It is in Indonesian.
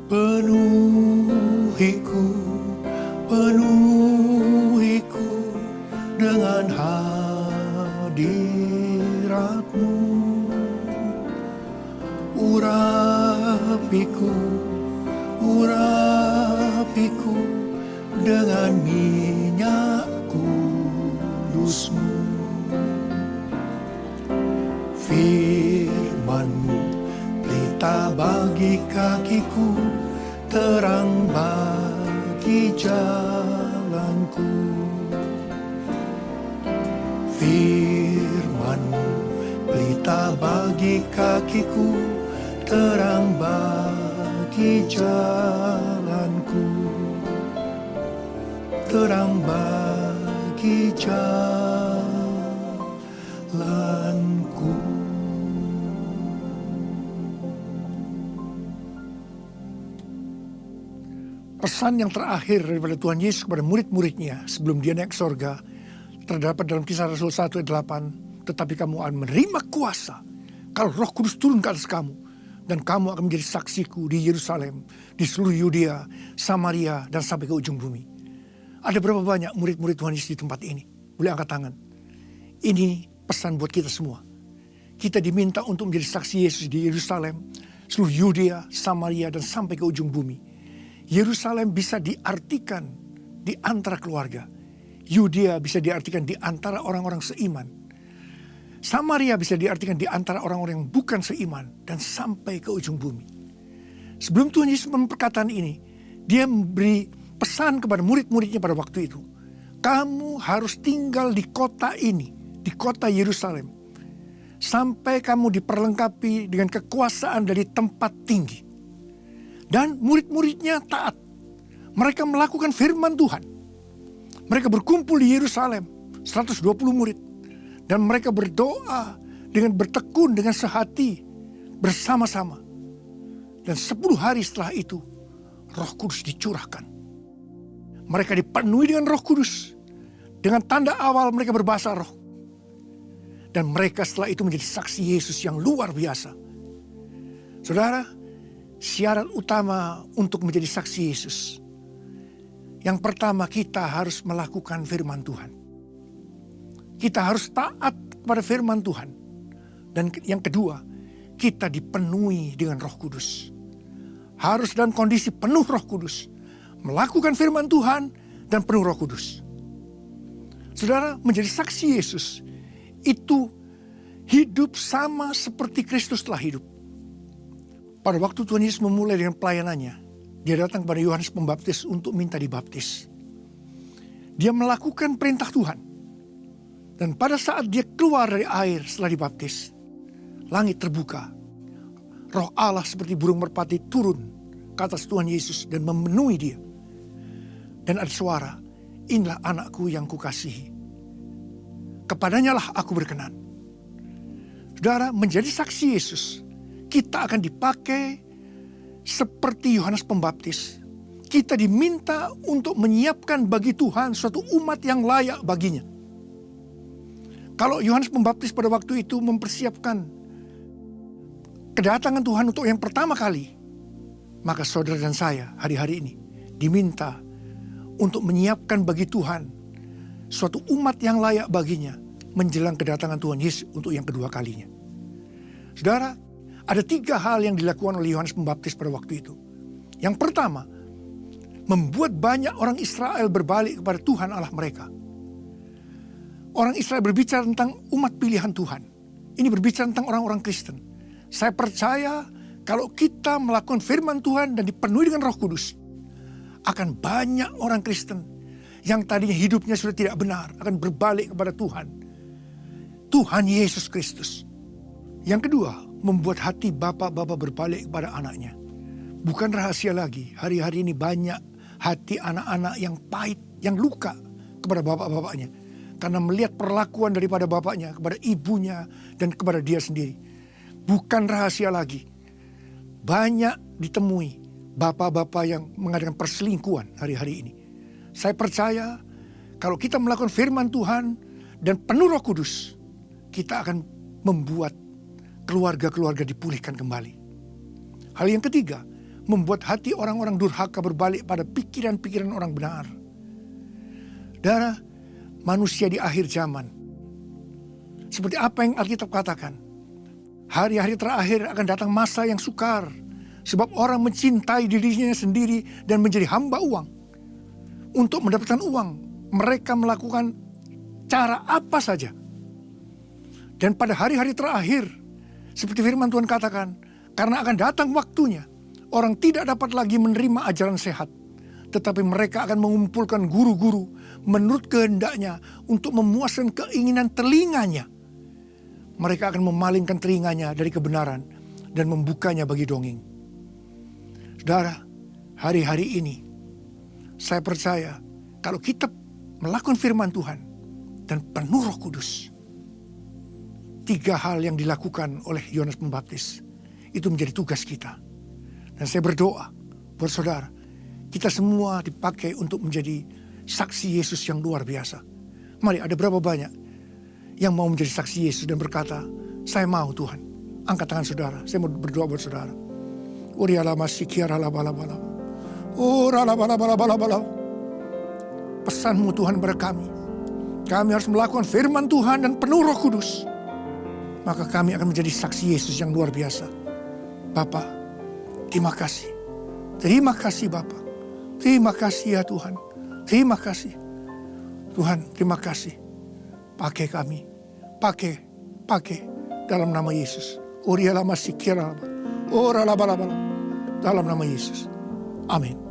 Penuhiku, penuhiku dengan hadirat-Mu. Urapiku, urapiku dengan minyak kudus-Mu. Firman-Mu pelita bagi kakiku, terang bagi jalanku. Firman-Mu pelita bagi kakiku, terang bagi jalanku. Terang bagi jalanku. Pesan yang terakhir daripada Tuhan Yesus kepada murid-muridnya sebelum dia naik ke sorga terdapat dalam Kisah Rasul 1 ayat 8. Tetapi kamu akan menerima kuasa kalau Roh Kudus turun ke atas kamu, dan kamu akan menjadi saksiku di Yerusalem, di seluruh Yudea, Samaria, dan sampai ke ujung bumi. Ada berapa banyak murid-murid Tuhan Yesus di tempat ini? Boleh angkat tangan. Ini pesan buat kita semua. Kita diminta untuk menjadi saksi Yesus di Yerusalem, seluruh Yudea, Samaria, dan sampai ke ujung bumi. Yerusalem bisa diartikan di antara keluarga. Yudea bisa diartikan di antara orang-orang seiman. Samaria bisa diartikan di antara orang-orang yang bukan seiman. Dan sampai ke ujung bumi. Sebelum Tuhan Yesus memperkataan ini, dia memberi pesan kepada murid-muridnya pada waktu itu. Kamu harus tinggal di kota ini, di kota Yerusalem, sampai kamu diperlengkapi dengan kekuasaan dari tempat tinggi. Dan murid-muridnya taat. Mereka melakukan firman Tuhan. Mereka berkumpul di Yerusalem, 120 murid. Dan mereka berdoa dengan bertekun, dengan sehati, bersama-sama. Dan 10 hari setelah itu, Roh Kudus dicurahkan. Mereka dipenuhi dengan Roh Kudus. Dengan tanda awal mereka berbahasa roh. Dan mereka setelah itu menjadi saksi Yesus yang luar biasa. Saudara, syarat utama untuk menjadi saksi Yesus. Yang pertama, kita harus melakukan firman Tuhan. Kita harus taat kepada firman Tuhan. Dan yang kedua, kita dipenuhi dengan Roh Kudus. Harus dalam kondisi penuh Roh Kudus. Melakukan firman Tuhan dan penuh Roh Kudus. Saudara, menjadi saksi Yesus itu hidup sama seperti Kristus telah hidup. Pada waktu Tuhan Yesus memulai dengan pelayanannya, dia datang kepada Yohanes Pembaptis untuk minta dibaptis. Dia melakukan perintah Tuhan. Dan pada saat dia keluar dari air setelah dibaptis, langit terbuka. Roh Allah seperti burung merpati turun ke atas Tuhan Yesus dan memenuhi dia. Dan ada suara, inilah anakku yang kukasihi. Kepadanya lah aku berkenan. Saudara, menjadi saksi Yesus, kita akan dipakai seperti Yohanes Pembaptis. Kita diminta untuk menyiapkan bagi Tuhan suatu umat yang layak baginya. Kalau Yohanes Pembaptis pada waktu itu mempersiapkan kedatangan Tuhan untuk yang pertama kali, maka saudara dan saya hari-hari ini diminta untuk menyiapkan bagi Tuhan suatu umat yang layak baginya menjelang kedatangan Tuhan Yesus untuk yang kedua kalinya. Saudara, ada 3 hal yang dilakukan oleh Yohanes Pembaptis pada waktu itu. Yang pertama, membuat banyak orang Israel berbalik kepada Tuhan Allah mereka. Orang Israel berbicara tentang umat pilihan Tuhan. Ini berbicara tentang orang-orang Kristen. Saya percaya kalau kita melakukan firman Tuhan dan dipenuhi dengan Roh Kudus, akan banyak orang Kristen yang tadinya hidupnya sudah tidak benar akan berbalik kepada Tuhan. Tuhan Yesus Kristus. Yang kedua, membuat hati bapak-bapak berbalik kepada anaknya. Bukan rahasia lagi, hari-hari ini banyak hati anak-anak yang pahit, yang luka kepada bapak-bapaknya. Karena melihat perlakuan daripada bapaknya, kepada ibunya, dan kepada dia sendiri. Bukan rahasia lagi. Banyak ditemui bapak-bapak yang mengadakan perselingkuhan hari-hari ini. Saya percaya kalau kita melakukan firman Tuhan dan penuh Roh Kudus, kita akan membuat keluarga-keluarga dipulihkan kembali. Hal yang ketiga, membuat hati orang-orang durhaka berbalik pada pikiran-pikiran orang benar. Saudara, manusia di akhir zaman, seperti apa yang Alkitab katakan, hari-hari terakhir akan datang masa yang sukar, sebab orang mencintai dirinya sendiri dan menjadi hamba uang. Untuk mendapatkan uang, mereka melakukan cara apa saja. Dan pada hari-hari terakhir, seperti firman Tuhan katakan, karena akan datang waktunya, orang tidak dapat lagi menerima ajaran sehat, tetapi mereka akan mengumpulkan guru-guru menurut kehendaknya untuk memuaskan keinginan telinganya. Mereka akan memalingkan telinganya dari kebenaran dan membukanya bagi dongeng. Saudara, hari-hari ini saya percaya kalau kita melakukan firman Tuhan dan penuh Roh Kudus, 3 hal yang dilakukan oleh Yohanes Pembaptis itu menjadi tugas kita. Dan saya berdoa buat saudara, kita semua dipakai untuk menjadi saksi Yesus yang luar biasa. Mari, ada berapa banyak yang mau menjadi saksi Yesus dan berkata, saya mau Tuhan. Angkat tangan saudara, saya mau berdoa buat saudara. Pesanmu Tuhan kepada kami. Kami harus melakukan firman Tuhan dan penuh Roh Kudus. Maka kami akan menjadi saksi Yesus yang luar biasa. Bapa, terima kasih. Terima kasih Bapa. Terima kasih ya Tuhan. Terima kasih. Tuhan, terima kasih. Pakai kami. Pakai. Dalam nama Yesus. Dalam nama Yesus. Amin.